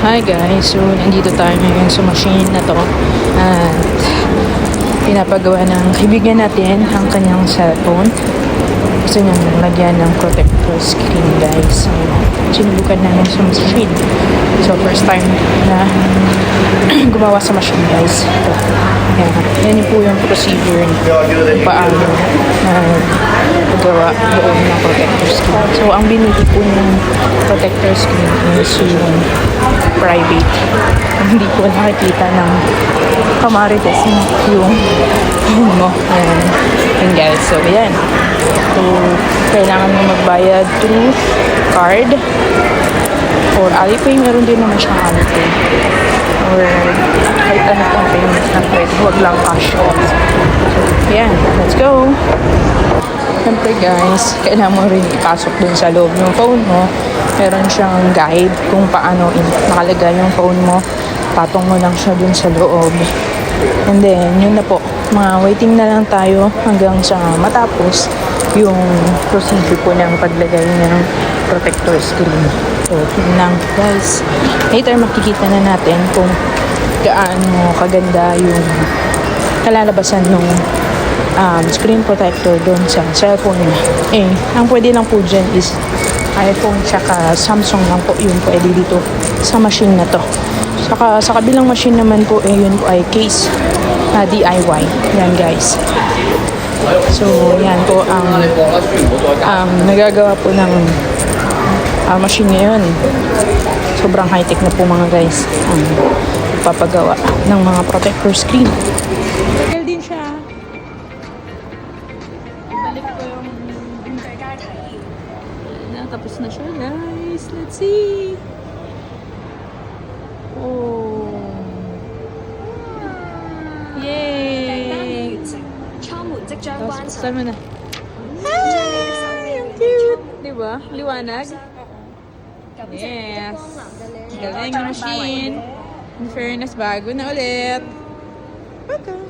Hi guys, so nandito tayo ngayon sa machine na to at pinapagawa ng kaibigan natin ang kanyang cellphone. Gusto niyang lagyan ng protector screen guys. So, sinubukan namin sa machine. So first time na gumawa sa machine guys. So, yan po yung procedure kung paano gawa doon ng protector screen. So ang binili po ng protector screen is yung private. Hindi po nakikita ng kamarites yung phone mo. Ayan guys. So yan. So kailangan mo magbayad through card or Alipay. Meron din naman siyang Alipay. Or kahit ano pang payment na pwede. Huwag lang cash. So yan. Let's go! Siyempre guys, kailangan mo rin ipasok dun sa loob ng phone mo. Meron siyang guide kung paano nakalagay yung phone mo. Patong mo lang siya dun sa loob. And then, yun na po. Mga waiting na lang tayo hanggang sa matapos yung procedure po ng paglagay ng protector screen. So, yun lang guys. Later makikita na natin kung gaano kaganda yung kalalabasan nung screen protector doon sa cellphone niya. Ang pwede lang po dyan is iPhone tsaka Samsung lang po yung pwede dito sa machine na to. Saka sa kabilang machine naman po, yun po ay case DIY. Yan guys. So, yan po ang nagagawa po ng machine ngayon. Sobrang high-tech na po mga guys ang papagawa ng mga protector screen. Tagal din siya. Tapos na siya guys. Let's see. Oh. Yay! Tapos buksan mo na. Ay! Ang cute! Diba? Liwanag? Yes. Galing yung machine. In fairness, bago na ulit. Welcome!